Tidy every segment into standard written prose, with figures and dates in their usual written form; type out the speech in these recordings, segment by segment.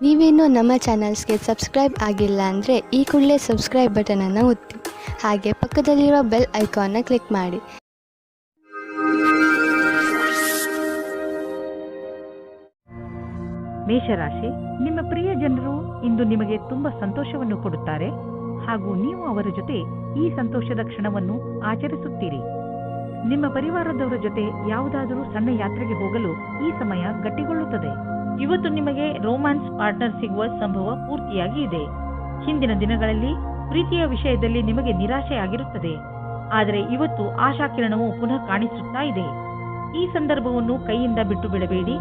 ನೀವೇನೂ ನಮ್ಮ ಚಾನಲ್ಸ್ಗೆ ಸಬ್ಸ್ಕ್ರೈಬ್ ಆಗಿಲ್ಲ ಅಂದರೆ ಈ ಕೂಡಲೇ ಸಬ್ಸ್ಕ್ರೈಬ್ ಬಟನನ್ನು ಒತ್ತಿ ಹಾಗೆ ಪಕ್ಕದಲ್ಲಿರುವ ಬೆಲ್ ಐಕಾನ್ನ ಕ್ಲಿಕ್ ಮಾಡಿ. ಮೇಷರಾಶಿ, ನಿಮ್ಮ ಪ್ರಿಯ ಜನರು ಇಂದು ನಿಮಗೆ ತುಂಬಾ ಸಂತೋಷವನ್ನು ಕೊಡುತ್ತಾರೆ ಹಾಗೂ ನೀವು ಅವರ ಜೊತೆ ಈ ಸಂತೋಷದ ಕ್ಷಣವನ್ನು ಆಚರಿಸುತ್ತೀರಿ. ನಿಮ್ಮ ಪರಿವಾರದವರ ಜೊತೆ ಯಾವುದಾದರೂ ಸಣ್ಣ ಯಾತ್ರೆಗೆ ಹೋಗಲು ಈ ಸಮಯ ಗಟ್ಟಿಗೊಳ್ಳುತ್ತದೆ. ಇವತ್ತು ನಿಮಗೆ ರೋಮ್ಯಾನ್ಸ್ ಪಾರ್ಟ್ನರ್ ಸಿಗುವ ಸಂಭವ ಪೂರ್ತಿಯಾಗಿ ಇದೆ. ಹಿಂದಿನ ದಿನಗಳಲ್ಲಿ ಪ್ರೀತಿಯ ವಿಷಯದಲ್ಲಿ ನಿಮಗೆ ನಿರಾಶೆ ಆಗಿರುತ್ತದೆ, ಆದರೆ ಇವತ್ತು ಆಶಾಕಿರಣವು ಪುನಃ ಕಾಣಿಸುತ್ತಾ ಇದೆ. ಈ ಸಂದರ್ಭವನ್ನು ಕೈಯಿಂದ ಬಿಟ್ಟು ಬಿಡಬೇಡಿ.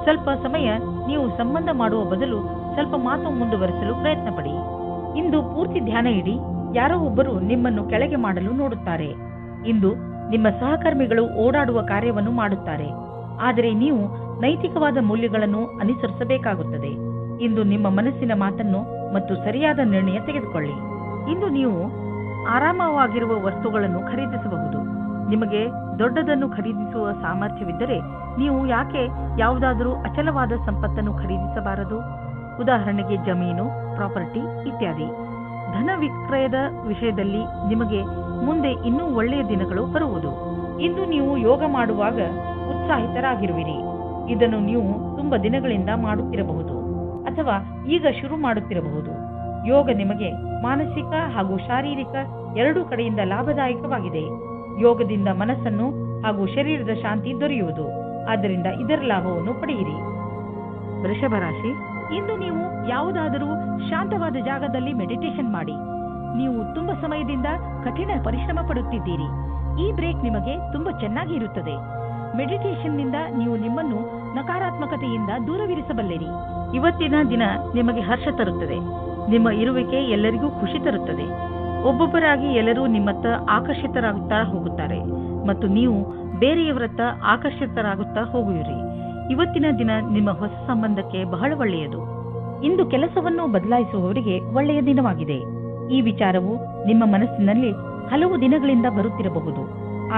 ಸ್ವಲ್ಪ ಸಮಯ ನೀವು ಸಂಬಂಧ ಮಾಡುವ ಬದಲು ಸ್ವಲ್ಪ ಮಾತು ಮುಂದುವರಿಸಲು ಪ್ರಯತ್ನ ಪಡಿ. ಇಂದು ಪೂರ್ತಿ ಧ್ಯಾನ ಇಡಿ. ಯಾರೋ ಒಬ್ಬರು ನಿಮ್ಮನ್ನು ಕೆಳಗೆ ಮಾಡಲು ನೋಡುತ್ತಾರೆ. ಇಂದು ನಿಮ್ಮ ಸಹಕರ್ಮಿಗಳು ಓಡಾಡುವ ಕಾರ್ಯವನ್ನು ಮಾಡುತ್ತಾರೆ, ಆದರೆ ನೀವು ನೈತಿಕವಾದ ಮೌಲ್ಯಗಳನ್ನು ಅನುಸರಿಸಬೇಕಾಗುತ್ತದೆ. ಇಂದು ನಿಮ್ಮ ಮನಸ್ಸಿನ ಮಾತನ್ನು ಮತ್ತು ಸರಿಯಾದ ನಿರ್ಣಯ ತೆಗೆದುಕೊಳ್ಳಿ. ಇಂದು ನೀವು ಆರಾಮವಾಗಿರುವ ವಸ್ತುಗಳನ್ನು ಖರೀದಿಸಬಹುದು. ನಿಮಗೆ ದೊಡ್ಡದನ್ನು ಖರೀದಿಸುವ ಸಾಮರ್ಥ್ಯವಿದ್ದರೆ ನೀವು ಯಾಕೆ ಯಾವುದಾದರೂ ಅಚಲವಾದ ಸಂಪತ್ತನ್ನು ಖರೀದಿಸಬಾರದು? ಉದಾಹರಣೆಗೆ ಜಮೀನು, ಪ್ರಾಪರ್ಟಿ ಇತ್ಯಾದಿ. ಧನ ವಿಕ್ರಯದ ವಿಷಯದಲ್ಲಿ ನಿಮಗೆ ಮುಂದೆ ಇನ್ನೂ ಒಳ್ಳೆಯ ದಿನಗಳು ಬರುವುದು. ಇಂದು ನೀವು ಯೋಗ ಮಾಡುವಾಗ ಉತ್ಸಾಹಿತರಾಗಿರುವಿರಿ. ಇದನ್ನು ನೀವು ತುಂಬಾ ದಿನಗಳಿಂದ ಮಾಡುತ್ತಿರಬಹುದು ಅಥವಾ ಈಗ ಶುರು ಮಾಡುತ್ತಿರಬಹುದು. ಯೋಗ ನಿಮಗೆ ಮಾನಸಿಕ ಹಾಗೂ ಶಾರೀರಿಕ ಎರಡೂ ಕಡೆಯಿಂದ ಲಾಭದಾಯಕವಾಗಿದೆ. ಯೋಗದಿಂದ ಮನಸ್ಸನ್ನು ಹಾಗೂ ಶರೀರದ ಶಾಂತಿ ದೊರೆಯುವುದು. ಆದ್ದರಿಂದ ಇದರ ಲಾಭವನ್ನು ಪಡೆಯಿರಿ. ವೃಷಭ ರಾಶಿ, ಇಂದು ನೀವು ಯಾವುದಾದರೂ ಶಾಂತವಾದ ಜಾಗದಲ್ಲಿ ಮೆಡಿಟೇಷನ್ ಮಾಡಿ. ನೀವು ತುಂಬಾ ಸಮಯದಿಂದ ಕಠಿಣ ಪರಿಶ್ರಮ ಪಡುತ್ತಿದ್ದೀರಿ. ಈ ಬ್ರೇಕ್ ನಿಮಗೆ ತುಂಬಾ ಚೆನ್ನಾಗಿ ಇರುತ್ತದೆ. ಮೆಡಿಟೇಷನ್ ನಿಂದ ನೀವು ನಿಮ್ಮನ್ನು ನಕಾರಾತ್ಮಕತೆಯಿಂದ ದೂರವಿರಿಸಬಲ್ಲಿರಿ. ಇವತ್ತಿನ ದಿನ ನಿಮಗೆ ಹರ್ಷ ತರುತ್ತದೆ. ನಿಮ್ಮ ಇರುವಿಕೆ ಎಲ್ಲರಿಗೂ ಖುಷಿ ತರುತ್ತದೆ. ಒಬ್ಬೊಬ್ಬರಾಗಿ ಎಲ್ಲರೂ ನಿಮ್ಮತ್ತ ಆಕರ್ಷಿತರಾಗುತ್ತಾ ಹೋಗುತ್ತಾರೆ ಮತ್ತು ನೀವು ಬೇರೆಯವರತ್ತ ಆಕರ್ಷಿತರಾಗುತ್ತಾ ಹೋಗುವಿರಿ. ಇವತ್ತಿನ ದಿನ ನಿಮ್ಮ ಹೊಸ ಸಂಬಂಧಕ್ಕೆ ಬಹಳ ಒಳ್ಳೆಯದು. ಇಂದು ಕೆಲಸವನ್ನು ಬದಲಾಯಿಸುವವರಿಗೆ ಒಳ್ಳೆಯ ದಿನವಾಗಿದೆ. ಈ ವಿಚಾರವು ನಿಮ್ಮ ಮನಸ್ಸಿನಲ್ಲಿ ಹಲವು ದಿನಗಳಿಂದ ಬರುತ್ತಿರಬಹುದು,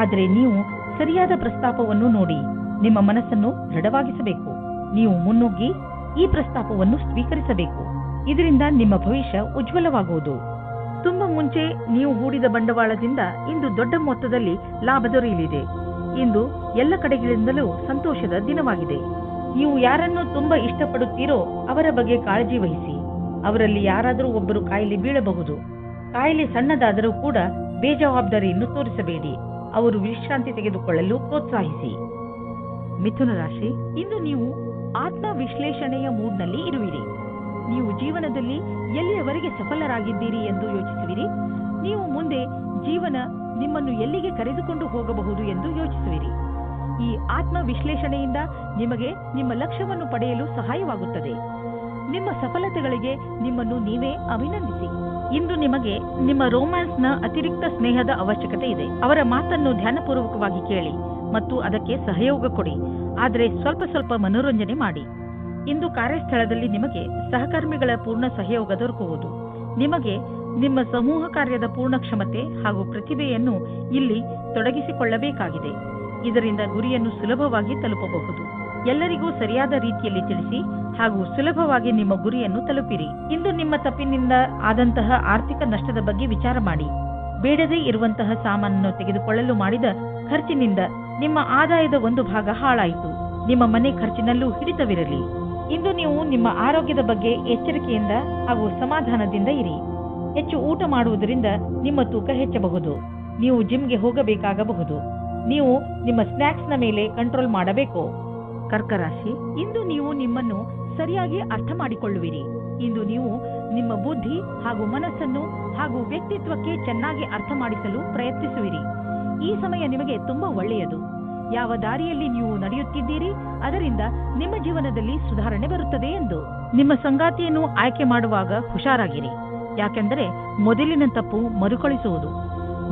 ಆದರೆ ನೀವು ಸರಿಯಾದ ಪ್ರಸ್ತಾಪವನ್ನು ನೋಡಿ ನಿಮ್ಮ ಮನಸ್ಸನ್ನು ದೃಢವಾಗಿಸಬೇಕು. ನೀವು ಮುನ್ನುಗ್ಗಿ ಈ ಪ್ರಸ್ತಾಪವನ್ನು ಸ್ವೀಕರಿಸಬೇಕು. ಇದರಿಂದ ನಿಮ್ಮ ಭವಿಷ್ಯ ಉಜ್ವಲವಾಗುವುದು. ತುಂಬಾ ಮುಂಚೆ ನೀವು ಹೂಡಿದ ಬಂಡವಾಳದಿಂದ ಇಂದು ದೊಡ್ಡ ಮೊತ್ತದಲ್ಲಿ ಲಾಭ ದೊರೆಯಲಿದೆ. ಇಂದು ಎಲ್ಲ ಕಡೆಗಳಿಂದಲೂ ಸಂತೋಷದ ದಿನವಾಗಿದೆ. ನೀವು ಯಾರನ್ನು ತುಂಬಾ ಇಷ್ಟಪಡುತ್ತೀರೋ ಅವರ ಬಗ್ಗೆ ಕಾಳಜಿ ವಹಿಸಿ. ಅವರಲ್ಲಿ ಯಾರಾದರೂ ಒಬ್ಬರು ಕಾಯಿಲೆ ಬೀಳಬಹುದು. ಕಾಯಿಲೆ ಸಣ್ಣದಾದರೂ ಕೂಡ ಬೇಜವಾಬ್ದಾರಿಯನ್ನು ತೋರಿಸಬೇಡಿ. ಅವರು ವಿಶ್ರಾಂತಿ ತೆಗೆದುಕೊಳ್ಳಲು ಪ್ರೋತ್ಸಾಹಿಸಿ. ಮಿಥುನ ರಾಶಿ, ಇಂದು ನೀವು ಆತ್ಮ ವಿಶ್ಲೇಷಣೆಯ ಮೂಡ್ನಲ್ಲಿ ಇರುವಿರಿ. ನೀವು ಜೀವನದಲ್ಲಿ ಎಲ್ಲಿಯವರೆಗೆ ಸಫಲರಾಗಿದ್ದೀರಿ ಎಂದು ಯೋಚಿಸುವಿರಿ. ನೀವು ಮುಂದೆ ಜೀವನ ನಿಮ್ಮನ್ನು ಎಲ್ಲಿಗೆ ಕರೆದುಕೊಂಡು ಹೋಗಬಹುದು ಎಂದು ಯೋಚಿಸುವಿರಿ. ಈ ಆತ್ಮ ವಿಶ್ಲೇಷಣೆಯಿಂದ ನಿಮಗೆ ನಿಮ್ಮ ಲಕ್ಷ್ಯವನ್ನು ಪಡೆಯಲು ಸಹಾಯವಾಗುತ್ತದೆ. ನಿಮ್ಮ ಸಫಲತೆಗಳಿಗೆ ನಿಮ್ಮನ್ನು ನೀವೇ ಅಭಿನಂದಿಸಿ. ಇಂದು ನಿಮಗೆ ನಿಮ್ಮ ರೋಮ್ಯಾನ್ಸ್ನ ಅತಿರಿಕ್ತ ಸ್ನೇಹದ ಅವಶ್ಯಕತೆ ಇದೆ. ಅವರ ಮಾತನ್ನು ಧ್ಯಾನಪೂರ್ವಕವಾಗಿ ಕೇಳಿ ಮತ್ತು ಅದಕ್ಕೆ ಸಹಯೋಗ ಕೊಡಿ, ಆದರೆ ಸ್ವಲ್ಪ ಸ್ವಲ್ಪ ಮನೋರಂಜನೆ ಮಾಡಿ. ಇಂದು ಕಾರ್ಯಸ್ಥಳದಲ್ಲಿ ನಿಮಗೆ ಸಹಕರ್ಮಿಗಳ ಪೂರ್ಣ ಸಹಯೋಗ ದೊರಕುವುದು. ನಿಮಗೆ ನಿಮ್ಮ ಸಮೂಹ ಕಾರ್ಯದ ಪೂರ್ಣ ಕ್ಷಮತೆ ಹಾಗೂ ಪ್ರತಿಭೆಯನ್ನು ಇಲ್ಲಿ ತೊಡಗಿಸಿಕೊಳ್ಳಬೇಕಾಗಿದೆ. ಇದರಿಂದ ಗುರಿಯನ್ನು ಸುಲಭವಾಗಿ ತಲುಪಬಹುದು. ಎಲ್ಲರಿಗೂ ಸರಿಯಾದ ರೀತಿಯಲ್ಲಿ ತಿಳಿಸಿ ಹಾಗೂ ಸುಲಭವಾಗಿ ನಿಮ್ಮ ಗುರಿಯನ್ನು ತಲುಪಿರಿ. ಇಂದು ನಿಮ್ಮ ತಪ್ಪಿನಿಂದ ಆದಂತಹ ಆರ್ಥಿಕ ನಷ್ಟದ ಬಗ್ಗೆ ವಿಚಾರ ಮಾಡಿ. ಬೇಡದೇ ಇರುವಂತಹ ಸಾಮಾನನ್ನು ತೆಗೆದುಕೊಳ್ಳಲು ಮಾಡಿದ ಖರ್ಚಿನಿಂದ ನಿಮ್ಮ ಆದಾಯದ ಒಂದು ಭಾಗ ಹಾಳಾಯಿತು. ನಿಮ್ಮ ಮನೆ ಖರ್ಚಿನಲ್ಲೂ ಹಿಡಿತವಿರಲಿ. ಇಂದು ನೀವು ನಿಮ್ಮ ಆರೋಗ್ಯದ ಬಗ್ಗೆ ಎಚ್ಚರಿಕೆಯಿಂದ ಹಾಗೂ ಸಮಾಧಾನದಿಂದ ಇರಿ. ಹೆಚ್ಚು ಊಟ ಮಾಡುವುದರಿಂದ ನಿಮ್ಮ ತೂಕ ಹೆಚ್ಚಬಹುದು. ನೀವು ಜಿಮ್ಗೆ ಹೋಗಬೇಕಾಗಬಹುದು. ನೀವು ನಿಮ್ಮ ಸ್ನ್ಯಾಕ್ಸ್ನ ಮೇಲೆ ಕಂಟ್ರೋಲ್ ಮಾಡಬೇಕು. ಕರ್ಕರಾಶಿ, ಇಂದು ನೀವು ನಿಮ್ಮನ್ನು ಸರಿಯಾಗಿ ಅರ್ಥ ಮಾಡಿಕೊಳ್ಳುವಿರಿ. ಇಂದು ನೀವು ನಿಮ್ಮ ಬುದ್ಧಿ ಹಾಗೂ ಮನಸ್ಸನ್ನು ಹಾಗೂ ವ್ಯಕ್ತಿತ್ವಕ್ಕೆ ಚೆನ್ನಾಗಿ ಅರ್ಥ ಮಾಡಿಸಲು ಪ್ರಯತ್ನಿಸುವಿರಿ. ಈ ಸಮಯ ನಿಮಗೆ ತುಂಬಾ ಒಳ್ಳೆಯದು. ಯಾವ ದಾರಿಯಲ್ಲಿ ನೀವು ನಡೆಯುತ್ತಿದ್ದೀರಿ ಅದರಿಂದ ನಿಮ್ಮ ಜೀವನದಲ್ಲಿ ಸುಧಾರಣೆ ಬರುತ್ತದೆ ಎಂದು. ನಿಮ್ಮ ಸಂಗಾತಿಯನ್ನು ಆಯ್ಕೆ ಮಾಡುವಾಗ ಹುಷಾರಾಗಿರಿ, ಯಾಕೆಂದರೆ ಮೊದಲಿನ ತಪ್ಪು ಮರುಕಳಿಸುವುದು.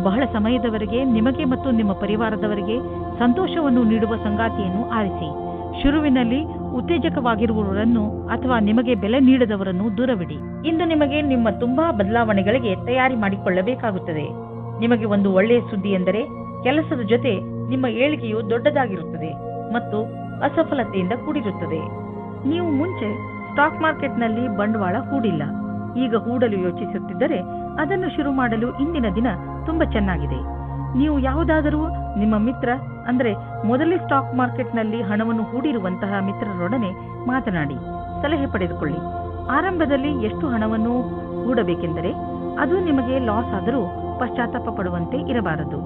ಬಹಳ ಸಮಯದವರೆಗೆ ನಿಮಗೆ ಮತ್ತು ನಿಮ್ಮ ಪರಿವಾರದವರಿಗೆ ಸಂತೋಷವನ್ನು ನೀಡುವ ಸಂಗಾತಿಯನ್ನು ಆರಿಸಿ. ಶುರುವಿನಲ್ಲಿ ಉತ್ತೇಜಕವಾಗಿರುವವರನ್ನು ಅಥವಾ ನಿಮಗೆ ಬೆಲೆ ನೀಡದವರನ್ನು ದೂರವಿಡಿ. ಇಂದು ನಿಮಗೆ ನಿಮ್ಮ ತುಂಬಾ ಬದಲಾವಣೆಗಳಿಗೆ ತಯಾರಿ ಮಾಡಿಕೊಳ್ಳಬೇಕಾಗುತ್ತದೆ. ನಿಮಗೆ ಒಂದು ಒಳ್ಳೆಯ ಸುದ್ದಿ ಎಂದರೆ ಕೆಲಸದ ಜೊತೆ ನಿಮ್ಮ ಏಳಿಗೆಯು ದೊಡ್ಡದಾಗಿರುತ್ತದೆ ಮತ್ತು ಅಸಫಲತೆಯಿಂದ ಕೂಡಿರುತ್ತದೆ. ನೀವು ಮುಂಚೆ ಸ್ಟಾಕ್ ಮಾರ್ಕೆಟ್ನಲ್ಲಿ ಬಂಡವಾಳ ಹೂಡಿಲ್ಲ, ಈಗ ಹೂಡಲು ಯೋಚಿಸುತ್ತಿದ್ದರೆ ಅದನ್ನು ಶುರು ಮಾಡಲು ಇಂದಿನ ದಿನ ತುಂಬಾ ಚೆನ್ನಾಗಿದೆ. ನೀವು ಯಾವುದಾದರೂ ನಿಮ್ಮ ಮಿತ್ರ ಅಂದ್ರೆ ಮೊದಲೇ ಸ್ಟಾಕ್ ಮಾರ್ಕೆಟ್ನಲ್ಲಿ ಹಣವನ್ನು ಹೂಡಿರುವಂತಹ ಮಿತ್ರರೊಡನೆ ಮಾತನಾಡಿ ಸಲಹೆ ಪಡೆದುಕೊಳ್ಳಿ. ಆರಂಭದಲ್ಲಿ ಎಷ್ಟು ಹಣವನ್ನು ಹೂಡಬೇಕೆಂದರೆ ಅದು ನಿಮಗೆ ಲಾಸ್ ಆದರೂ ಪಶ್ಚಾತ್ತಾಪ ಪಡುವಂತೆ ಇರಬಾರದು.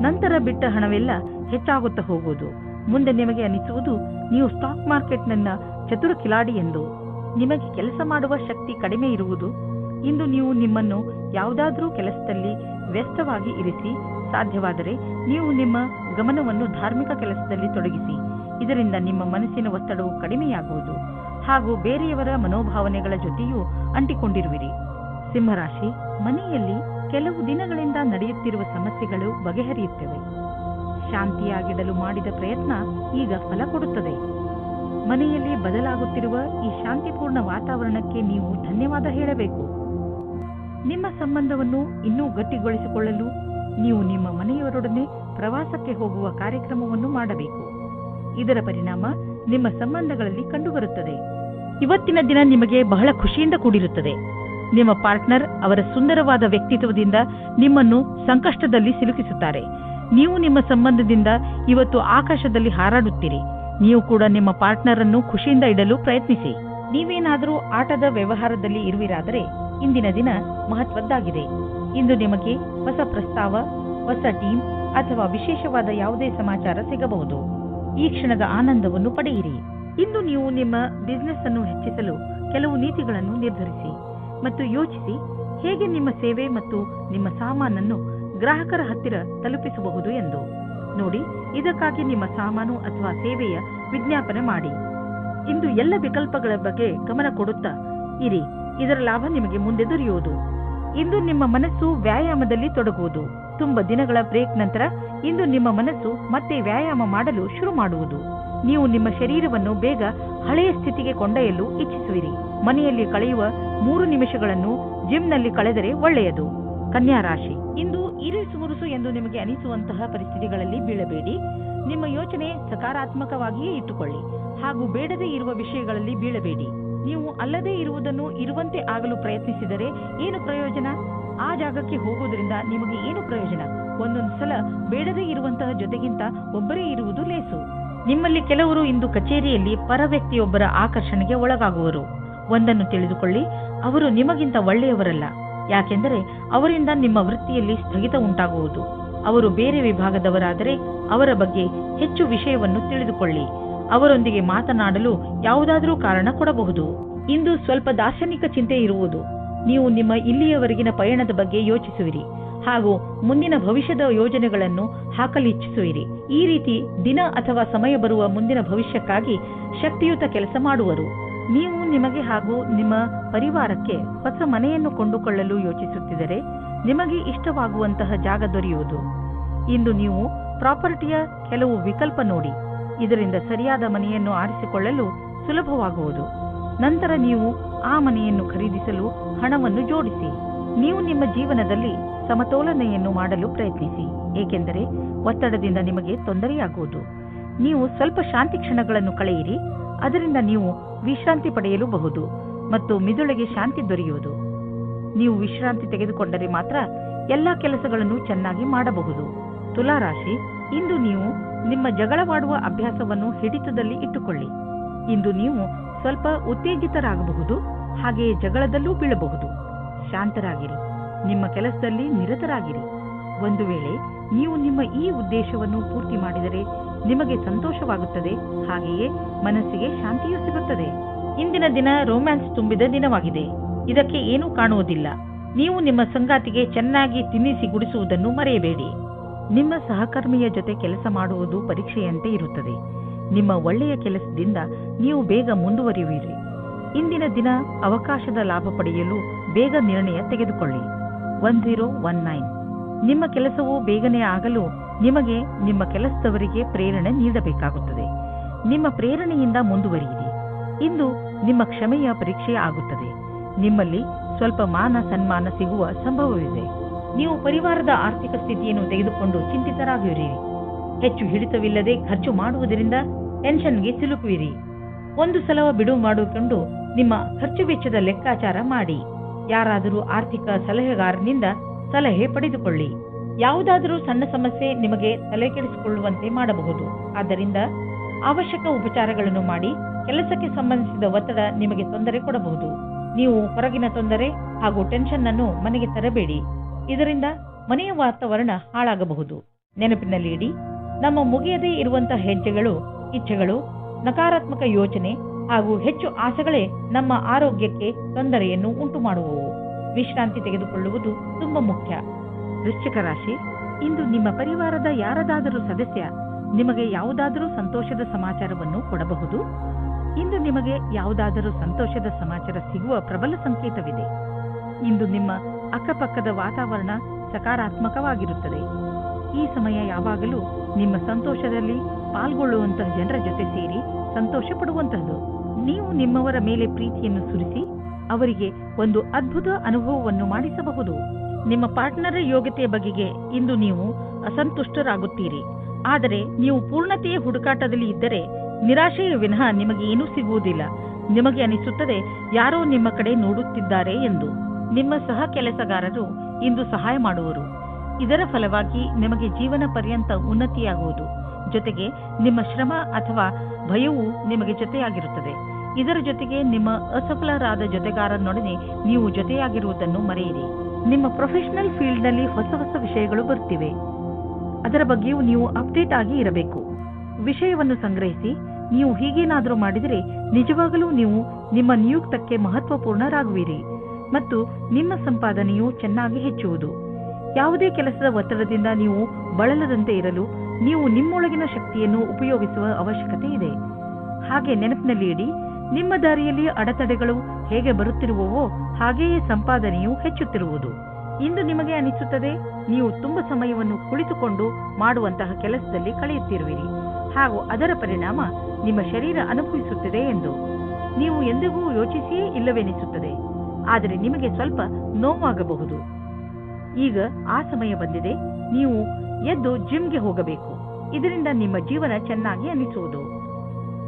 ನಂತರ ಬಿಟ್ಟ ಹಣವೆಲ್ಲ ಹೆಚ್ಚಾಗುತ್ತಾ ಹೋಗುವುದು. ಮುಂದೆ ನಿಮಗೆ ಅನಿಸುವುದು ನೀವು ಸ್ಟಾಕ್ ಮಾರ್ಕೆಟ್ನ ಚತುರ ಕಿಲಾಡಿ ಎಂದು. ನಿಮಗೆ ಕೆಲಸ ಮಾಡುವ ಶಕ್ತಿ ಕಡಿಮೆ ಇರುವುದು. ಇಂದು ನೀವು ನಿಮ್ಮನ್ನು ಯಾವುದಾದ್ರೂ ಕೆಲಸದಲ್ಲಿ ವ್ಯಸ್ತವಾಗಿ ಇರಿಸಿ, ಸಾಧ್ಯವಾದರೆ ನೀವು ನಿಮ್ಮ ಗಮನವನ್ನು ಧಾರ್ಮಿಕ ಕೆಲಸದಲ್ಲಿ ತೊಡಗಿಸಿ. ಇದರಿಂದ ನಿಮ್ಮ ಮನಸ್ಸಿನ ಒತ್ತಡವು ಕಡಿಮೆಯಾಗುವುದು ಹಾಗೂ ಬೇರೆಯವರ ಮನೋಭಾವನೆಗಳ ಜೊತೆಯೂ ಅಂಟಿಕೊಂಡಿರುವಿರಿ. ಸಿಂಹರಾಶಿ, ಮನೆಯಲ್ಲಿ ಕೆಲವು ದಿನಗಳಿಂದ ನಡೆಯುತ್ತಿರುವ ಸಮಸ್ಯೆಗಳು ಬಗೆಹರಿಯುತ್ತವೆ. ಶಾಂತಿಯಾಗಿಡಲು ಮಾಡಿದ ಪ್ರಯತ್ನ ಈಗ ಫಲ ಕೊಡುತ್ತದೆ. ಮನೆಯಲ್ಲಿ ಬದಲಾಗುತ್ತಿರುವ ಈ ಶಾಂತಿಪೂರ್ಣ ವಾತಾವರಣಕ್ಕೆ ನೀವು ಧನ್ಯವಾದ ಹೇಳಬೇಕು. ನಿಮ್ಮ ಸಂಬಂಧವನ್ನು ಇನ್ನೂ ಗಟ್ಟಿಗೊಳಿಸಿಕೊಳ್ಳಲು ನೀವು ನಿಮ್ಮ ಮನೆಯವರೊಡನೆ ಪ್ರವಾಸಕ್ಕೆ ಹೋಗುವ ಕಾರ್ಯಕ್ರಮವನ್ನು ಮಾಡಬೇಕು. ಇದರ ಪರಿಣಾಮ ನಿಮ್ಮ ಸಂಬಂಧಗಳಲ್ಲಿ ಕಂಡುಬರುತ್ತದೆ. ಇವತ್ತಿನ ದಿನ ನಿಮಗೆ ಬಹಳ ಖುಷಿಯಿಂದ ಕೂಡಿರುತ್ತದೆ. ನಿಮ್ಮ ಪಾರ್ಟ್ನರ್ ಅವರ ಸುಂದರವಾದ ವ್ಯಕ್ತಿತ್ವದಿಂದ ನಿಮ್ಮನ್ನು ಸಂಕಷ್ಟದಲ್ಲಿ ಸಿಲುಕಿಸುತ್ತಾರೆ. ನೀವು ನಿಮ್ಮ ಸಂಬಂಧದಿಂದ ಇವತ್ತು ಆಕಾಶದಲ್ಲಿ ಹಾರಾಡುತ್ತೀರಿ. ನೀವು ಕೂಡ ನಿಮ್ಮ ಪಾರ್ಟ್ನರ್ ಅನ್ನು ಖುಷಿಯಿಂದ ಇಡಲು ಪ್ರಯತ್ನಿಸಿ. ನೀವೇನಾದರೂ ಆಟದ ವ್ಯವಹಾರದಲ್ಲಿ ಇರುವಿರಾದರೆ ಇಂದಿನ ದಿನ ಮಹತ್ವದ್ದಾಗಿದೆ. ಇಂದು ನಿಮಗೆ ಹೊಸ ಪ್ರಸ್ತಾವ, ಹೊಸ ಟೀಮ್ ಅಥವಾ ವಿಶೇಷವಾದ ಯಾವುದೇ ಸಮಾಚಾರ ಸಿಗಬಹುದು. ಈ ಕ್ಷಣದ ಆನಂದವನ್ನು ಪಡೆಯಿರಿ. ಇಂದು ನೀವು ನಿಮ್ಮ ಬಿಸಿನೆಸ್ ಅನ್ನು ಹೆಚ್ಚಿಸಲು ಕೆಲವು ನೀತಿಗಳನ್ನು ನಿರ್ಧರಿಸಿ ಮತ್ತು ಯೋಚಿಸಿ ಹೇಗೆ ನಿಮ್ಮ ಸೇವೆ ಮತ್ತು ನಿಮ್ಮ ಸಾಮಾನನ್ನು ಗ್ರಾಹಕರ ಹತ್ತಿರ ತಲುಪಿಸಬಹುದು ಎಂದು ನೋಡಿ. ಇದಕ್ಕಾಗಿ ನಿಮ್ಮ ಸಾಮಾನು ಅಥವಾ ಸೇವೆಯ ವಿಜ್ಞಾಪನೆ ಮಾಡಿ. ಇಂದು ಎಲ್ಲ ವಿಕಲ್ಪಗಳ ಬಗ್ಗೆ ಗಮನ ಕೊಡುತ್ತಾ ಇರಿ. ಇದರ ಲಾಭ ನಿಮಗೆ ಮುಂದೆ ದೊರೆಯುವುದು. ಇಂದು ನಿಮ್ಮ ಮನಸ್ಸು ವ್ಯಾಯಾಮದಲ್ಲಿ ತೊಡಗುವುದು. ತುಂಬ ದಿನಗಳ ಬ್ರೇಕ್ ನಂತರ ಇಂದು ನಿಮ್ಮ ಮನಸ್ಸು ಮತ್ತೆ ವ್ಯಾಯಾಮ ಮಾಡಲು ಶುರು ಮಾಡುವುದು. ನೀವು ನಿಮ್ಮ ಶರೀರವನ್ನು ಬೇಗ ಹಳೆಯ ಸ್ಥಿತಿಗೆ ಕೊಂಡೊಯ್ಯಲು ಇಚ್ಛಿಸುವಿರಿ. ಮನೆಯಲ್ಲಿ ಕಳೆಯುವ 3 ನಿಮಿಷಗಳನ್ನು ಜಿಮ್ನಲ್ಲಿ ಕಳೆದರೆ ಒಳ್ಳೆಯದು. ಕನ್ಯಾ ರಾಶಿ, ಇಂದು ಇರಿಸು ಮುರುಸು ಎಂದು ನಿಮಗೆ ಅನಿಸುವಂತಹ ಪರಿಸ್ಥಿತಿಗಳಲ್ಲಿ ಬೀಳಬೇಡಿ. ನಿಮ್ಮ ಯೋಚನೆ ಸಕಾರಾತ್ಮಕವಾಗಿಯೇ ಇಟ್ಟುಕೊಳ್ಳಿ ಹಾಗೂ ಬೇಡದೇ ಇರುವ ವಿಷಯಗಳಲ್ಲಿ ಬೀಳಬೇಡಿ. ನೀವು ಅಲ್ಲದೇ ಇರುವುದನ್ನು ಇರುವಂತೆ ಆಗಲು ಪ್ರಯತ್ನಿಸಿದರೆ ಏನು ಪ್ರಯೋಜನ? ಆ ಜಾಗಕ್ಕೆ ಹೋಗುವುದರಿಂದ ನಿಮಗೆ ಏನು ಪ್ರಯೋಜನ? ಒಂದೊಂದು ಸಲ ಬೇಡದೇ ಇರುವಂತಹ ಜೊತೆಗಿಂತ ಒಬ್ಬರೇ ಇರುವುದು ಲೇಸು. ನಿಮ್ಮಲ್ಲಿ ಕೆಲವರು ಇಂದು ಕಚೇರಿಯಲ್ಲಿ ಪರ ವ್ಯಕ್ತಿಯೊಬ್ಬರ ಆಕರ್ಷಣೆಗೆ ಒಳಗಾಗುವರು. ಒಂದನ್ನು ತಿಳಿದುಕೊಳ್ಳಿ, ಅವರು ನಿಮಗಿಂತ ಒಳ್ಳೆಯವರಲ್ಲ. ಯಾಕೆಂದರೆ ಅವರಿಂದ ನಿಮ್ಮ ವೃತ್ತಿಯಲ್ಲಿ ಸ್ಥಗಿತ ಉಂಟಾಗುವುದು. ಅವರು ಬೇರೆ ವಿಭಾಗದವರಾದರೆ ಅವರ ಬಗ್ಗೆ ಹೆಚ್ಚು ವಿಷಯವನ್ನು ತಿಳಿದುಕೊಳ್ಳಿ. ಅವರೊಂದಿಗೆ ಮಾತನಾಡಲು ಯಾವುದಾದರೂ ಕಾರಣ ಕೊಡಬಹುದು. ಇಂದು ಸ್ವಲ್ಪ ದಾರ್ಶನಿಕ ಚಿಂತೆ ಇರುವುದು. ನೀವು ನಿಮ್ಮ ಇಲ್ಲಿಯವರೆಗಿನ ಪಯಣದ ಬಗ್ಗೆ ಯೋಚಿಸುವಿರಿ ಹಾಗೂ ಮುಂದಿನ ಭವಿಷ್ಯದ ಯೋಜನೆಗಳನ್ನು ಹಾಕಲಿಚ್ಛಿಸುವಿರಿ. ಈ ರೀತಿ ದಿನ ಅಥವಾ ಸಮಯ ಬರುವ ಮುಂದಿನ ಭವಿಷ್ಯಕ್ಕಾಗಿ ಶಕ್ತಿಯುತ ಕೆಲಸ ಮಾಡುವರು. ನೀವು ನಿಮಗೆ ಹಾಗೂ ನಿಮ್ಮ ಪರಿವಾರಕ್ಕೆ ಹೊಸ ಮನೆಯನ್ನು ಕೊಂಡುಕೊಳ್ಳಲು ಯೋಚಿಸುತ್ತಿದ್ದರೆ ನಿಮಗೆ ಇಷ್ಟವಾಗುವಂತಹ ಜಾಗ ದೊರೆಯುವುದು. ಇಂದು ನೀವು ಪ್ರಾಪರ್ಟಿಯ ಕೆಲವು ವಿಕಲ್ಪ ನೋಡಿ. ಇದರಿಂದ ಸರಿಯಾದ ಮನೆಯನ್ನು ಆರಿಸಿಕೊಳ್ಳಲು ಸುಲಭವಾಗುವುದು. ನಂತರ ನೀವು ಆ ಮನೆಯನ್ನು ಖರೀದಿಸಲು ಹಣವನ್ನು ಜೋಡಿಸಿ. ನೀವು ನಿಮ್ಮ ಜೀವನದಲ್ಲಿ ಸಮತೋಲನೆಯನ್ನು ಮಾಡಲು ಪ್ರಯತ್ನಿಸಿ, ಏಕೆಂದರೆ ಒತ್ತಡದಿಂದ ನಿಮಗೆ ತೊಂದರೆಯಾಗುವುದು. ನೀವು ಸ್ವಲ್ಪ ಶಾಂತಿ ಕ್ಷಣಗಳನ್ನು ಕಳೆಯಿರಿ. ಅದರಿಂದ ನೀವು ವಿಶ್ರಾಂತಿ ಪಡೆಯಲು ಬಹುದು ಮತ್ತು ಮಿದುಳಿಗೆ ಶಾಂತಿ ದೊರೆಯುವುದು. ನೀವು ವಿಶ್ರಾಂತಿ ತೆಗೆದುಕೊಂಡರೆ ಮಾತ್ರ ಎಲ್ಲಾ ಕೆಲಸಗಳನ್ನು ಚೆನ್ನಾಗಿ ಮಾಡಬಹುದು. ತುಲಾರಾಶಿ, ಇಂದು ನೀವು ನಿಮ್ಮ ಜಗಳವಾಡುವ ಅಭ್ಯಾಸವನ್ನು ಹಿಡಿತದಲ್ಲಿ ಇಟ್ಟುಕೊಳ್ಳಿ. ಇಂದು ನೀವು ಸ್ವಲ್ಪ ಉತ್ತೇಜಿತರಾಗಬಹುದು, ಹಾಗೆಯೇ ಜಗಳದಲ್ಲೂ ಬೀಳಬಹುದು. ಶಾಂತರಾಗಿರಿ, ನಿಮ್ಮ ಕೆಲಸದಲ್ಲಿ ನಿರತರಾಗಿರಿ. ಒಂದು ವೇಳೆ ನೀವು ನಿಮ್ಮ ಈ ಉದ್ದೇಶವನ್ನು ಪೂರ್ತಿ ಮಾಡಿದರೆ ನಿಮಗೆ ಸಂತೋಷವಾಗುತ್ತದೆ, ಹಾಗೆಯೇ ಮನಸ್ಸಿಗೆ ಶಾಂತಿಯೂ ಸಿಗುತ್ತದೆ. ಇಂದಿನ ದಿನ ರೊಮ್ಯಾನ್ಸ್ ತುಂಬಿದ ದಿನವಾಗಿದೆ. ಇದಕ್ಕೆ ಏನೂ ಕಾಣುವುದಿಲ್ಲ. ನೀವು ನಿಮ್ಮ ಸಂಗಾತಿಗೆ ಚೆನ್ನಾಗಿ ತಿನ್ನಿಸಿ ಗುಡಿಸುವುದನ್ನು ಮರೆಯಬೇಡಿ. ನಿಮ್ಮ ಸಹಕರ್ಮಿಯ ಜೊತೆ ಕೆಲಸ ಮಾಡುವುದು ಪರೀಕ್ಷೆಯಂತೆ ಇರುತ್ತದೆ. ನಿಮ್ಮ ಒಳ್ಳೆಯ ಕೆಲಸದಿಂದ ನೀವು ಬೇಗ ಮುಂದುವರಿಯುವಿರಿ. ಇಂದಿನ ದಿನ ಅವಕಾಶದ ಲಾಭ ಪಡೆಯಲು ಬೇಗ ನಿರ್ಣಯ ತೆಗೆದುಕೊಳ್ಳಿ. 1019 ನಿಮ್ಮ ಕೆಲಸವು ಬೇಗನೆ ಆಗಲು ನಿಮಗೆ ನಿಮ್ಮ ಕೆಲಸದವರಿಗೆ ಪ್ರೇರಣೆ ನೀಡಬೇಕಾಗುತ್ತದೆ. ನಿಮ್ಮ ಪ್ರೇರಣೆಯಿಂದ ಮುಂದುವರಿಯಿರಿ. ಇಂದು ನಿಮ್ಮ ಕ್ಷಮೆಯ ಪರೀಕ್ಷೆ ಆಗುತ್ತದೆ. ನಿಮ್ಮಲ್ಲಿ ಸ್ವಲ್ಪ ಮಾನ ಸನ್ಮಾನ ಸಿಗುವ ಸಂಭವವಿದೆ. ನೀವು ಪರಿವಾರದ ಆರ್ಥಿಕ ಸ್ಥಿತಿಯನ್ನು ತೆಗೆದುಕೊಂಡು ಚಿಂತಿತರಾಗಿರಿ. ಹೆಚ್ಚು ಹಿಡಿತವಿಲ್ಲದೆ ಖರ್ಚು ಮಾಡುವುದರಿಂದ ಟೆನ್ಷನ್ಗೆ ಸಿಲುಕುವಿರಿ. ಒಂದು ಸಲ ಬಿಡುವು ಮಾಡಿಕೊಂಡು ನಿಮ್ಮ ಖರ್ಚು ವೆಚ್ಚದ ಲೆಕ್ಕಾಚಾರ ಮಾಡಿ. ಯಾರಾದರೂ ಆರ್ಥಿಕ ಸಲಹೆಗಾರನಿಂದ ಸಲಹೆ ಪಡೆದುಕೊಳ್ಳಿ. ಯಾವುದಾದರೂ ಸಣ್ಣ ಸಮಸ್ಯೆ ನಿಮಗೆ ತಲೆಕೆಡಿಸಿಕೊಳ್ಳುವಂತೆ ಮಾಡಬಹುದು. ಆದ್ದರಿಂದ ಅವಶ್ಯಕ ಉಪಚಾರಗಳನ್ನು ಮಾಡಿ. ಕೆಲಸಕ್ಕೆ ಸಂಬಂಧಿಸಿದ ಒತ್ತಡ ನಿಮಗೆ ತೊಂದರೆ ಕೊಡಬಹುದು. ನೀವು ಹೊರಗಿನ ತೊಂದರೆ ಹಾಗೂ ಟೆನ್ಷನ್ ಅನ್ನು ಮನೆಗೆ ತರಬೇಡಿ. ಇದರಿಂದ ಮನೆಯ ವಾತಾವರಣ ಹಾಳಾಗಬಹುದು. ನೆನಪಿನಲ್ಲಿ ಇಡಿ, ನಮ್ಮ ಮುಗಿಯದೇ ಇರುವಂತಹ ಹೆಜ್ಜೆಗಳು, ಇಚ್ಛೆಗಳು, ನಕಾರಾತ್ಮಕ ಯೋಚನೆ ಹಾಗೂ ಹೆಚ್ಚು ಆಸೆಗಳೇ ನಮ್ಮ ಆರೋಗ್ಯಕ್ಕೆ ತೊಂದರೆಯನ್ನು ಉಂಟು ಮಾಡುವವು. ವಿಶ್ರಾಂತಿ ತೆಗೆದುಕೊಳ್ಳುವುದು ತುಂಬಾ ಮುಖ್ಯ. ವೃಶ್ಚಿಕ ರಾಶಿ, ಇಂದು ನಿಮ್ಮ ಪರಿವಾರದ ಯಾರದಾದರೂ ಸದಸ್ಯ ನಿಮಗೆ ಯಾವುದಾದರೂ ಸಂತೋಷದ ಸಮಾಚಾರವನ್ನು ಕೊಡಬಹುದು. ಇಂದು ನಿಮಗೆ ಯಾವುದಾದರೂ ಸಂತೋಷದ ಸಮಾಚಾರ ಸಿಗುವ ಪ್ರಬಲ ಸಂಕೇತವಿದೆ. ಇಂದು ನಿಮ್ಮ ಅಕ್ಕಪಕ್ಕದ ವಾತಾವರಣ ಸಕಾರಾತ್ಮಕವಾಗಿರುತ್ತದೆ. ಈ ಸಮಯ ಯಾವಾಗಲೂ ನಿಮ್ಮ ಸಂತೋಷದಲ್ಲಿ ಪಾಲ್ಗೊಳ್ಳುವಂತಹ ಜನರ ಜೊತೆ ಸೇರಿ ಸಂತೋಷ ಪಡುವಂತಹದ್ದು. ನೀವು ನಿಮ್ಮವರ ಮೇಲೆ ಪ್ರೀತಿಯನ್ನು ಸುರಿಸಿ ಅವರಿಗೆ ಒಂದು ಅದ್ಭುತ ಅನುಭವವನ್ನು ಮಾಡಿಸಬಹುದು. ನಿಮ್ಮ ಪಾರ್ಟ್ನರ್ ಯೋಗ್ಯತೆಯ ಬಗೆಗೆ ಇಂದು ನೀವು ಅಸಂತುಷ್ಟರಾಗುತ್ತೀರಿ. ಆದರೆ ನೀವು ಪೂರ್ಣತೆಯ ಹುಡುಕಾಟದಲ್ಲಿ ಇದ್ದರೆ ನಿರಾಶೆಯ ವಿನಃ ನಿಮಗೆ ಏನೂ ಸಿಗುವುದಿಲ್ಲ. ನಿಮಗೆ ಅನಿಸುತ್ತದೆ ಯಾರೋ ನಿಮ್ಮ ಕಡೆ ನೋಡುತ್ತಿದ್ದಾರೆ ಎಂದು. ನಿಮ್ಮ ಸಹ ಕೆಲಸಗಾರರು ಇಂದು ಸಹಾಯ ಮಾಡುವರು. ಇದರ ಫಲವಾಗಿ ನಿಮಗೆ ಜೀವನ ಪರ್ಯಂತ ಉನ್ನತಿಯಾಗುವುದು. ಜೊತೆಗೆ ನಿಮ್ಮ ಶ್ರಮ ಅಥವಾ ಭಯವು ನಿಮಗೆ ಜೊತೆಯಾಗಿರುತ್ತದೆ. ಇದರ ಜೊತೆಗೆ ನಿಮ್ಮ ಅಸಫಲರಾದ ಜೊತೆಗಾರನೊಡನೆ ನೀವು ಜೊತೆಯಾಗಿರುವುದನ್ನು ಮರೆಯಿರಿ. ನಿಮ್ಮ ಪ್ರೊಫೆಷನಲ್ ಫೀಲ್ಡ್ನಲ್ಲಿ ಹೊಸ ಹೊಸ ವಿಷಯಗಳು ಬರುತ್ತಿವೆ. ಅದರ ಬಗ್ಗೆಯೂ ನೀವು ಅಪ್ಡೇಟ್ ಆಗಿ ಇರಬೇಕು. ವಿಷಯವನ್ನು ಸಂಗ್ರಹಿಸಿ. ನೀವು ಹೀಗೇನಾದರೂ ಮಾಡಿದರೆ ನಿಜವಾಗಲೂ ನೀವು ನಿಮ್ಮ ನಿಯುಕ್ತಕ್ಕೆ ಮಹತ್ವಪೂರ್ಣರಾಗುವಿರಿ ಮತ್ತು ನಿಮ್ಮ ಸಂಪಾದನೆಯು ಚೆನ್ನಾಗಿ ಹೆಚ್ಚುವುದು. ಯಾವುದೇ ಕೆಲಸದ ಒತ್ತಡದಿಂದ ನೀವು ಬಳಲದಂತೆ ಇರಲು ನೀವು ನಿಮ್ಮೊಳಗಿನ ಶಕ್ತಿಯನ್ನು ಉಪಯೋಗಿಸುವ ಅವಶ್ಯಕತೆ ಇದೆ. ಹಾಗೆ ನೆನಪಿನಲ್ಲಿ ಇಡಿ, ನಿಮ್ಮ ದಾರಿಯಲ್ಲಿ ಅಡೆತಡೆಗಳು ಹೇಗೆ ಬರುತ್ತಿರುವವೋ ಹಾಗೆಯೇ ಸಂಪಾದನೆಯು ಹೆಚ್ಚುತ್ತಿರುವುದು. ಇಂದು ನಿಮಗೆ ಅನಿಸುತ್ತದೆ ನೀವು ತುಂಬ ಸಮಯವನ್ನು ಕುಳಿತುಕೊಂಡು ಮಾಡುವಂತಹ ಕೆಲಸದಲ್ಲಿ ಕಳೆಯುತ್ತಿರುವಿರಿ ಹಾಗೂ ಅದರ ಪರಿಣಾಮ ನಿಮ್ಮ ಶರೀರ ಅನುಭವಿಸುತ್ತಿದೆ ಎಂದು ನೀವು ಎಂದಿಗೂ ಯೋಚಿಸಿಯೇ ಇಲ್ಲವೆನಿಸುತ್ತದೆ. ಆದರೆ ನಿಮಗೆ ಸ್ವಲ್ಪ ನೋವಾಗಬಹುದು. ಈಗ ಆ ಸಮಯ ಬಂದಿದೆ. ನೀವು ಎದ್ದು ಜಿಮ್ಗೆ ಹೋಗಬೇಕು. ಇದರಿಂದ ನಿಮ್ಮ ಜೀವನ ಚೆನ್ನಾಗಿ ಅನಿಸುವುದು.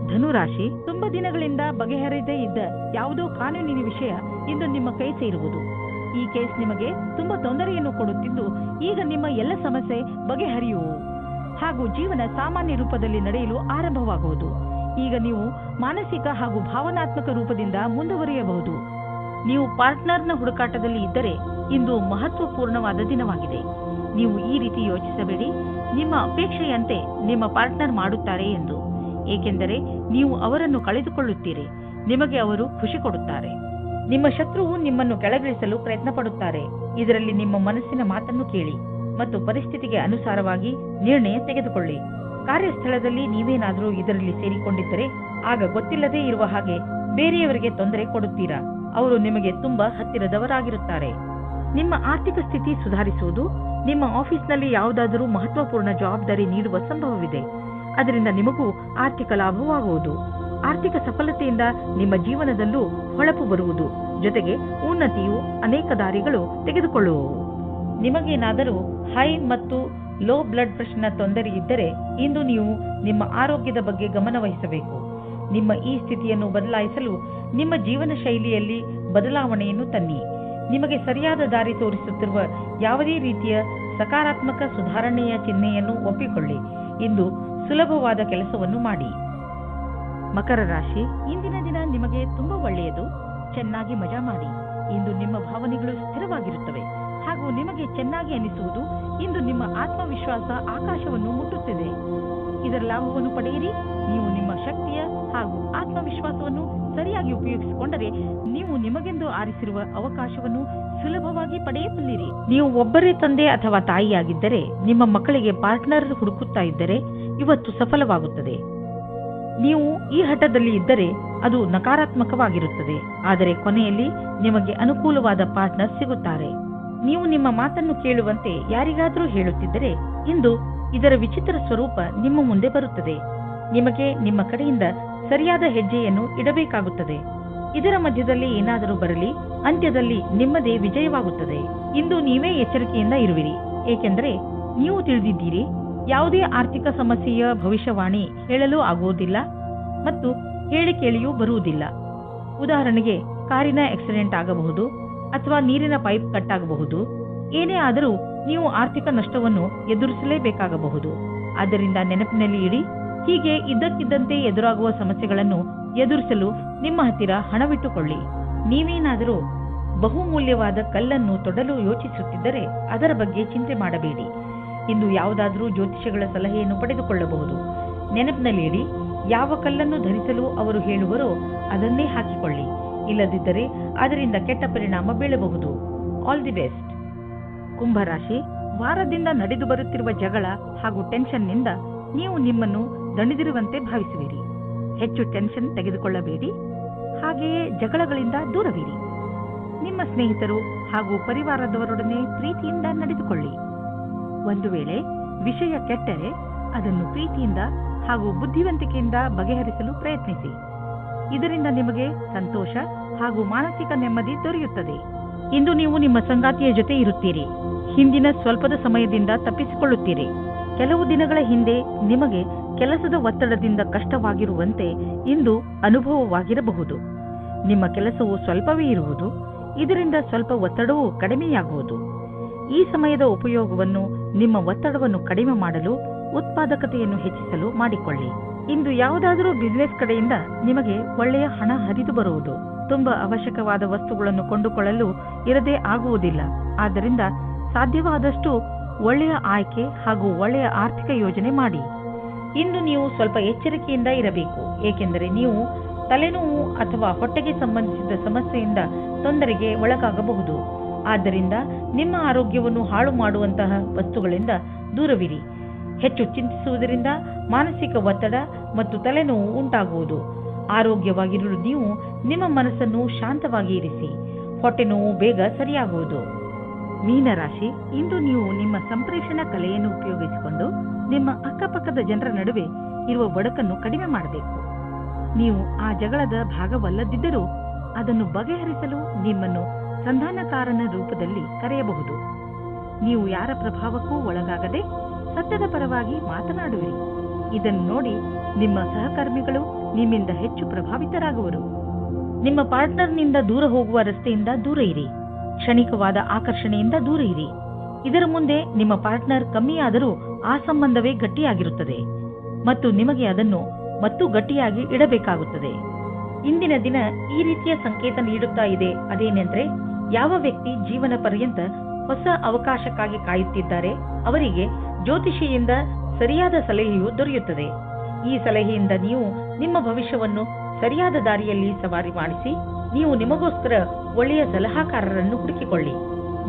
ಧನುರಾಶಿ, ತುಂಬಾ ದಿನಗಳಿಂದ ಬಗೆಹರಿದೇ ಇದ್ದ ಯಾವುದೋ ಕಾನೂನಿನ ವಿಷಯ ಇಂದು ನಿಮ್ಮ ಕೈ ಸೇರುವುದು. ಈ ಕೇಸ್ ನಿಮಗೆ ತುಂಬಾ ತೊಂದರೆಯನ್ನು ಕೊಡುತ್ತಿದ್ದು ಈಗ ನಿಮ್ಮ ಎಲ್ಲ ಸಮಸ್ಯೆ ಬಗೆಹರಿಯುವು ಹಾಗೂ ಜೀವನ ಸಾಮಾನ್ಯ ರೂಪದಲ್ಲಿ ನಡೆಯಲು ಆರಂಭವಾಗುವುದು. ಈಗ ನೀವು ಮಾನಸಿಕ ಹಾಗೂ ಭಾವನಾತ್ಮಕ ರೂಪದಿಂದ ಮುಂದುವರಿಯಬಹುದು. ನೀವು ಪಾರ್ಟ್ನರ್ನ ಹುಡುಕಾಟದಲ್ಲಿ ಇದ್ದರೆ ಇಂದು ಮಹತ್ವಪೂರ್ಣವಾದ ದಿನವಾಗಿದೆ. ನೀವು ಈ ರೀತಿ ಯೋಚಿಸಬೇಡಿ, ನಿಮ್ಮ ಅಪೇಕ್ಷೆಯಂತೆ ನಿಮ್ಮ ಪಾರ್ಟ್ನರ್ ಮಾಡುತ್ತಾರೆ ಎಂದು. ಏಕೆಂದರೆ ನೀವು ಅವರನ್ನು ಕಳೆದುಕೊಳ್ಳುತ್ತೀರಿ. ನಿಮಗೆ ಅವರು ಖುಷಿ ಕೊಡುತ್ತಾರೆ. ನಿಮ್ಮ ಶತ್ರುವು ನಿಮ್ಮನ್ನು ಕೆಳಗಿಳಿಸಲು ಪ್ರಯತ್ನ ಪಡುತ್ತಾರೆ. ಇದರಲ್ಲಿ ನಿಮ್ಮ ಮನಸ್ಸಿನ ಮಾತನ್ನು ಕೇಳಿ ಮತ್ತು ಪರಿಸ್ಥಿತಿಗೆ ಅನುಸಾರವಾಗಿ ನಿರ್ಣಯ ತೆಗೆದುಕೊಳ್ಳಿ. ಕಾರ್ಯಸ್ಥಳದಲ್ಲಿ ನೀವೇನಾದರೂ ಇದರಲ್ಲಿ ಸೇರಿಕೊಂಡಿದ್ದರೆ ಆಗ ಗೊತ್ತಿಲ್ಲದೇ ಇರುವ ಹಾಗೆ ಬೇರೆಯವರಿಗೆ ತೊಂದರೆ ಕೊಡುತ್ತೀರಾ. ಅವರು ನಿಮಗೆ ತುಂಬಾ ಹತ್ತಿರದವರಾಗಿರುತ್ತಾರೆ. ನಿಮ್ಮ ಆರ್ಥಿಕ ಸ್ಥಿತಿ ಸುಧಾರಿಸುವುದು. ನಿಮ್ಮ ಆಫೀಸ್ನಲ್ಲಿ ಯಾವುದಾದರೂ ಮಹತ್ವಪೂರ್ಣ ಜವಾಬ್ದಾರಿ ನೀಡುವ ಸಂಭವವಿದೆ. ಅದರಿಂದ ನಿಮಗೂ ಆರ್ಥಿಕ ಲಾಭವಾಗುವುದು. ಆರ್ಥಿಕ ಸಫಲತೆಯಿಂದ ನಿಮ್ಮ ಜೀವನದಲ್ಲೂ ಹೊಳಪು ಬರುವುದು. ಜೊತೆಗೆ ಉನ್ನತಿಯು ಅನೇಕ ದಾರಿಗಳು ತೆಗೆದುಕೊಳ್ಳುವವು. ನಿಮಗೇನಾದರೂ ಹೈ ಮತ್ತು ಲೋ ಬ್ಲಡ್ ಪ್ರೆಷರ್ನ ತೊಂದರೆ ಇದ್ದರೆ ಇಂದು ನೀವು ನಿಮ್ಮ ಆರೋಗ್ಯದ ಬಗ್ಗೆ ಗಮನ ವಹಿಸಬೇಕು. ನಿಮ್ಮ ಈ ಸ್ಥಿತಿಯನ್ನು ಬದಲಾಯಿಸಲು ನಿಮ್ಮ ಜೀವನ ಶೈಲಿಯಲ್ಲಿ ಬದಲಾವಣೆಯನ್ನು ತನ್ನಿ. ನಿಮಗೆ ಸರಿಯಾದ ದಾರಿ ತೋರಿಸುತ್ತಿರುವ ಯಾವುದೇ ರೀತಿಯ ಸಕಾರಾತ್ಮಕ ಸುಧಾರಣೆಯ ಚಿಹ್ನೆಯನ್ನು ಒಪ್ಪಿಕೊಳ್ಳಿ. ಇಂದು ಸುಲಭವಾದ ಕೆಲಸವನ್ನು ಮಾಡಿ. ಮಕರ ರಾಶಿ, ಇಂದಿನ ದಿನ ನಿಮಗೆ ತುಂಬಾ ಒಳ್ಳೆಯದು. ಚೆನ್ನಾಗಿ ಮಜಾ ಮಾಡಿ. ಇಂದು ನಿಮ್ಮ ಭಾವನೆಗಳು ಸ್ಥಿರವಾಗಿರುತ್ತವೆ ಹಾಗೂ ನಿಮಗೆ ಚೆನ್ನಾಗಿ ಅನಿಸುವುದು. ಇಂದು ನಿಮ್ಮ ಆತ್ಮವಿಶ್ವಾಸ ಆಕಾಶವನ್ನು ಮುಟ್ಟುತ್ತಿದೆ. ಇದರ ಲಾಭವನ್ನು ಪಡೆಯಿರಿ. ನೀವು ನಿಮ್ಮ ಶಕ್ತಿಯ ಹಾಗೂ ಆತ್ಮವಿಶ್ವಾಸವನ್ನು ಸರಿಯಾಗಿ ಉಪಯೋಗಿಸಿಕೊಂಡರೆ ನೀವು ನಿಮಗೆಂದು ಆರಿಸಿರುವ ಅವಕಾಶವನ್ನು ಸುಲಭವಾಗಿ ಪಡೆಯಬಲ್ಲಿರಿ. ನೀವು ಒಬ್ಬರೇ ತಂದೆ ಅಥವಾ ತಾಯಿಯಾಗಿದ್ದರೆ ನಿಮ್ಮ ಮಕ್ಕಳಿಗೆ ಪಾರ್ಟ್ನರ್ ಹುಡುಕುತ್ತಾ ಇದ್ದರೆ ಇವತ್ತು ಸಫಲವಾಗುತ್ತದೆ. ನೀವು ಈ ಹಠದಲ್ಲಿ ಇದ್ದರೆ ಅದು ನಕಾರಾತ್ಮಕವಾಗಿರುತ್ತದೆ. ಆದರೆ ಕೊನೆಯಲ್ಲಿ ನಿಮಗೆ ಅನುಕೂಲವಾದ ಪಾರ್ಟ್ನರ್ ಸಿಗುತ್ತಾರೆ. ನೀವು ನಿಮ್ಮ ಮಾತನ್ನು ಕೇಳುವಂತೆ ಯಾರಿಗಾದರೂ ಹೇಳುತ್ತಿದ್ದರೆ ಇಂದು ಇದರ ವಿಚಿತ್ರ ಸ್ವರೂಪ ನಿಮ್ಮ ಮುಂದೆ ಬರುತ್ತದೆ. ನಿಮಗೆ ನಿಮ್ಮ ಕಡೆಯಿಂದ ಸರಿಯಾದ ಹೆಜ್ಜೆಯನ್ನು ಇಡಬೇಕಾಗುತ್ತದೆ. ಇದರ ಮಧ್ಯದಲ್ಲಿ ಏನಾದರೂ ಬರಲಿ, ಅಂತ್ಯದಲ್ಲಿ ನಿಮ್ಮದೇ ವಿಜಯವಾಗುತ್ತದೆ. ಇಂದು ನೀವೇ ಎಚ್ಚರಿಕೆಯಿಂದ ಇರುವಿರಿ. ಏಕೆಂದರೆ ನೀವು ತಿಳಿದಿದ್ದೀರಿ, ಯಾವುದೇ ಆರ್ಥಿಕ ಸಮಸ್ಯೆಯ ಭವಿಷ್ಯವಾಣಿ ಹೇಳಲು ಆಗುವುದಿಲ್ಲ ಮತ್ತು ಹೇಳಿ ಕೇಳಿಯೂ ಬರುವುದಿಲ್ಲ. ಉದಾಹರಣೆಗೆ ಕಾರಿನ ಆಕ್ಸಿಡೆಂಟ್ ಆಗಬಹುದು ಅಥವಾ ನೀರಿನ ಪೈಪ್ ಕಟ್ ಆಗಬಹುದು. ಏನೇ ಆದರೂ ನೀವು ಆರ್ಥಿಕ ನಷ್ಟವನ್ನು ಎದುರಿಸಲೇಬೇಕಾಗಬಹುದು. ಆದ್ದರಿಂದ ನೆನಪಿನಲ್ಲಿ ಇಡಿ, ಹೀಗೆ ಇದ್ದಕ್ಕಿದ್ದಂತೆ ಎದುರಾಗುವ ಸಮಸ್ಯೆಗಳನ್ನು ಎದುರಿಸಲು ನಿಮ್ಮ ಹತ್ತಿರ ಹಣವಿಟ್ಟುಕೊಳ್ಳಿ. ನೀವೇನಾದರೂ ಬಹುಮೂಲ್ಯವಾದ ಕಲ್ಲನ್ನು ತೊಡಲು ಯೋಚಿಸುತ್ತಿದ್ದರೆ ಅದರ ಬಗ್ಗೆ ಚಿಂತೆ ಮಾಡಬೇಡಿ. ಇಂದು ಯಾವುದಾದರೂ ಜ್ಯೋತಿಷಿಗಳ ಸಲಹೆಯನ್ನು ಪಡೆದುಕೊಳ್ಳಬಹುದು. ನೆನಪಿನಲ್ಲಿ ಇಡಿ, ಯಾವ ಕಲ್ಲನ್ನು ಧರಿಸಲು ಅವರು ಹೇಳುವರೋ ಅದನ್ನೇ ಹಾಕಿಕೊಳ್ಳಿ. ಇಲ್ಲದಿದ್ದರೆ ಅದರಿಂದ ಕೆಟ್ಟ ಪರಿಣಾಮ ಬೀಳಬಹುದು. All the best. ಕುಂಭರಾಶಿ, ವಾರದಿಂದ ನಡೆದು ಬರುತ್ತಿರುವ ಜಗಳ ಹಾಗೂ ಟೆನ್ಷನ್ನಿಂದ ನೀವು ನಿಮ್ಮನ್ನು ದಣಿದಿರುವಂತೆ ಭಾವಿಸುವಿರಿ. ಹೆಚ್ಚು ಟೆನ್ಷನ್ ತೆಗೆದುಕೊಳ್ಳಬೇಡಿ. ಹಾಗೆಯೇ ಜಗಳಗಳಿಂದ ದೂರವಿರಿ. ನಿಮ್ಮ ಸ್ನೇಹಿತರು ಹಾಗೂ ಪರಿವಾರದವರೊಡನೆ ಪ್ರೀತಿಯಿಂದ ನಡೆದುಕೊಳ್ಳಿ. ಒಂದು ವೇಳೆ ವಿಷಯ ಕೆಟ್ಟರೆ ಅದನ್ನು ಪ್ರೀತಿಯಿಂದ ಹಾಗೂ ಬುದ್ಧಿವಂತಿಕೆಯಿಂದ ಬಗೆಹರಿಸಲು ಪ್ರಯತ್ನಿಸಿ. ಇದರಿಂದ ನಿಮಗೆ ಸಂತೋಷ ಹಾಗೂ ಮಾನಸಿಕ ನೆಮ್ಮದಿ ದೊರೆಯುತ್ತದೆ. ಇಂದು ನೀವು ನಿಮ್ಮ ಸಂಗಾತಿಯ ಜೊತೆ ಇರುತ್ತೀರಿ. ಹಿಂದಿನ ಸ್ವಲ್ಪದ ಸಮಯದಿಂದ ತಪ್ಪಿಸಿಕೊಳ್ಳುತ್ತೀರಿ. ಕೆಲವು ದಿನಗಳ ಹಿಂದೆ ನಿಮಗೆ ಕೆಲಸದ ಒತ್ತಡದಿಂದ ಕಷ್ಟವಾಗಿರುವಂತೆ ಇಂದು ಅನುಭವವಾಗಿರಬಹುದು. ನಿಮ್ಮ ಕೆಲಸವು ಸ್ವಲ್ಪವೇ ಇರುವುದು. ಇದರಿಂದ ಸ್ವಲ್ಪ ಒತ್ತಡವೂ ಕಡಿಮೆಯಾಗುವುದು. ಈ ಸಮಯದ ಉಪಯೋಗವನ್ನು ನಿಮ್ಮ ಒತ್ತಡವನ್ನು ಕಡಿಮೆ ಮಾಡಲು, ಉತ್ಪಾದಕತೆಯನ್ನು ಹೆಚ್ಚಿಸಲು ಮಾಡಿಕೊಳ್ಳಿ. ಇಂದು ಯಾವುದಾದರೂ ಬಿಸಿನೆಸ್ ಕಡೆಯಿಂದ ನಿಮಗೆ ಒಳ್ಳೆಯ ಹಣ ಹರಿದು ಬರುವುದು. ತುಂಬಾ ಅವಶ್ಯಕವಾದ ವಸ್ತುಗಳನ್ನು ಕೊಂಡುಕೊಳ್ಳಲು ಇರದೇ ಆಗುವುದಿಲ್ಲ. ಆದ್ದರಿಂದ ಸಾಧ್ಯವಾದಷ್ಟು ಒಳ್ಳೆಯ ಆಯ್ಕೆ ಹಾಗೂ ಒಳ್ಳೆಯ ಆರ್ಥಿಕ ಯೋಜನೆ ಮಾಡಿ. ಇಂದು ನೀವು ಸ್ವಲ್ಪ ಎಚ್ಚರಿಕೆಯಿಂದ ಇರಬೇಕು. ಏಕೆಂದರೆ ನೀವು ತಲೆನೋವು ಅಥವಾ ಹೊಟ್ಟೆಗೆ ಸಂಬಂಧಿಸಿದ ಸಮಸ್ಯೆಯಿಂದ ತೊಂದರೆಗೆ ಒಳಗಾಗಬಹುದು. ಆದ್ದರಿಂದ ನಿಮ್ಮ ಆರೋಗ್ಯವನ್ನು ಹಾಳು ಮಾಡುವಂತಹ ವಸ್ತುಗಳಿಂದ ದೂರವಿರಿ. ಹೆಚ್ಚು ಚಿಂತಿಸುವುದರಿಂದ ಮಾನಸಿಕ ಒತ್ತಡ ಮತ್ತು ತಲೆನೋವು ಉಂಟಾಗುವುದು. ಆರೋಗ್ಯವಾಗಿರಲು ನೀವು ನಿಮ್ಮ ಮನಸ್ಸನ್ನು ಶಾಂತವಾಗಿ ಇರಿಸಿ. ಹೊಟ್ಟೆ ನೋವು ಬೇಗ ಸರಿಯಾಗುವುದು. ಮೀನರಾಶಿ, ಇಂದು ನೀವು ನಿಮ್ಮ ಸಂಪ್ರೇಷಣಾ ಕಲೆಯನ್ನು ಉಪಯೋಗಿಸಿಕೊಂಡು ನಿಮ್ಮ ಅಕ್ಕಪಕ್ಕದ ಜನರ ನಡುವೆ ಇರುವ ಒಡಕನ್ನು ಕಡಿಮೆ ಮಾಡಬೇಕು. ನೀವು ಆ ಜಗಳದ ಭಾಗವಲ್ಲದಿದ್ದರೂ ಅದನ್ನು ಬಗೆಹರಿಸಲು ನಿಮ್ಮನ್ನು ಸಂಧಾನಕಾರನ ರೂಪದಲ್ಲಿ ಕರೆಯಬಹುದು. ನೀವು ಯಾರ ಪ್ರಭಾವಕ್ಕೂ ಒಳಗಾಗದೆ ಸತ್ಯದ ಪರವಾಗಿ ಮಾತನಾಡುವಿರಿ. ಇದನ್ನು ನೋಡಿ ನಿಮ್ಮ ಸಹಕರ್ಮಿಗಳು ನಿಮ್ಮಿಂದ ಹೆಚ್ಚು ಪ್ರಭಾವಿತರಾಗುವರು. ನಿಮ್ಮ ಪಾರ್ಟ್ನರ್ನಿಂದ ದೂರ ಹೋಗುವ ರಸ್ತೆಯಿಂದ ದೂರ ಇರಿ. ಕ್ಷಣಿಕವಾದ ಆಕರ್ಷಣೆಯಿಂದ ದೂರ ಇರಿ. ಇದರ ಮುಂದೆ ನಿಮ್ಮ ಪಾರ್ಟ್ನರ್ ಕಮ್ಮಿಯಾದರೂ ಆ ಸಂಬಂಧವೇ ಗಟ್ಟಿಯಾಗಿರುತ್ತದೆ ಮತ್ತು ನಿಮಗೆ ಅದನ್ನು ಮತ್ತು ಗಟ್ಟಿಯಾಗಿ ಇಡಬೇಕಾಗುತ್ತದೆ. ಇಂದಿನ ದಿನ ಈ ರೀತಿಯ ಸಂಕೇತ ನೀಡುತ್ತಾ ಇದೆ. ಅದೇನೆಂದ್ರೆ, ಯಾವ ವ್ಯಕ್ತಿ ಜೀವನ ಪರ್ಯಂತ ಹೊಸ ಅವಕಾಶಕ್ಕಾಗಿ ಕಾಯುತ್ತಿದ್ದಾರೆ ಅವರಿಗೆ ಜ್ಯೋತಿಷಿಯಿಂದ ಸರಿಯಾದ ಸಲಹೆಯು ದೊರೆಯುತ್ತದೆ. ಈ ಸಲಹೆಯಿಂದ ನೀವು ನಿಮ್ಮ ಭವಿಷ್ಯವನ್ನು ಸರಿಯಾದ ದಾರಿಯಲ್ಲಿ ಸವಾರಿ ಮಾಡಿಸಿ ನೀವು ನಿಮಗೋಸ್ಕರ ಒಳ್ಳೆಯ ಸಲಹಾಕಾರರನ್ನು ಹುಡುಕಿಕೊಳ್ಳಿ.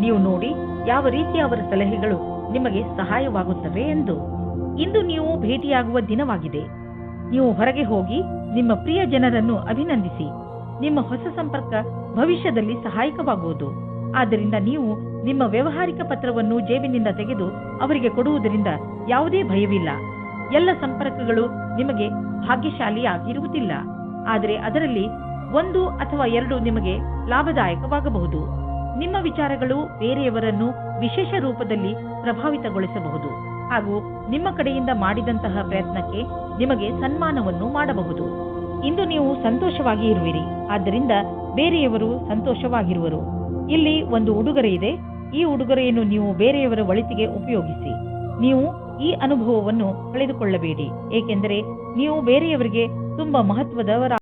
ನೀವು ನೋಡಿ ಯಾವ ರೀತಿಯ ಅವರ ಸಲಹೆಗಳು ನಿಮಗೆ ಸಹಾಯವಾಗುತ್ತವೆ ಎಂದು. ಇಂದು ನೀವು ಭೇಟಿಯಾಗುವ ದಿನವಾಗಿದೆ. ನೀವು ಹೊರಗೆ ಹೋಗಿ ನಿಮ್ಮ ಪ್ರಿಯ ಜನರನ್ನು ಅಭಿನಂದಿಸಿ. ನಿಮ್ಮ ಹೊಸ ಸಂಪರ್ಕ ಭವಿಷ್ಯದಲ್ಲಿ ಸಹಾಯಕವಾಗುವುದು. ಆದ್ದರಿಂದ ನೀವು ನಿಮ್ಮ ವ್ಯವಹಾರಿಕ ಪತ್ರವನ್ನು ಜೇಬಿನಿಂದ ತೆಗೆದು ಅವರಿಗೆ ಕೊಡುವುದರಿಂದ ಯಾವುದೇ ಭಯವಿಲ್ಲ. ಎಲ್ಲ ಸಂಪರ್ಕಗಳು ನಿಮಗೆ ಭಾಗ್ಯಶಾಲಿಯಾಗಿರುವುದಿಲ್ಲ, ಆದರೆ ಅದರಲ್ಲಿ 1 ಅಥವಾ 2 ನಿಮಗೆ ಲಾಭದಾಯಕವಾಗಬಹುದು. ನಿಮ್ಮ ವಿಚಾರಗಳು ಬೇರೆಯವರನ್ನು ವಿಶೇಷ ರೂಪದಲ್ಲಿ ಪ್ರಭಾವಿತಗೊಳಿಸಬಹುದು ಹಾಗೂ ನಿಮ್ಮ ಕಡೆಯಿಂದ ಮಾಡಿದಂತಹ ಪ್ರಯತ್ನಕ್ಕೆ ನಿಮಗೆ ಸನ್ಮಾನವನ್ನು ಮಾಡಬಹುದು. ಇಂದು ನೀವು ಸಂತೋಷವಾಗಿ ಇರುವಿರಿ, ಆದ್ದರಿಂದ ಬೇರೆಯವರು ಸಂತೋಷವಾಗಿರುವರು. ಇಲ್ಲಿ ಒಂದು ಉಡುಗೊರೆ ಇದೆ. ಈ ಉಡುಗೊರೆಯನ್ನು ನೀವು ಬೇರೆಯವರ ಒಳಿತಿಗೆ ಉಪಯೋಗಿಸಿ. ನೀವು ಈ ಅನುಭವವನ್ನು ಕಳೆದುಕೊಳ್ಳಬೇಡಿ, ಏಕೆಂದರೆ ನೀವು ಬೇರೆಯವರಿಗೆ ತುಂಬಾ ಮಹತ್ವದವರ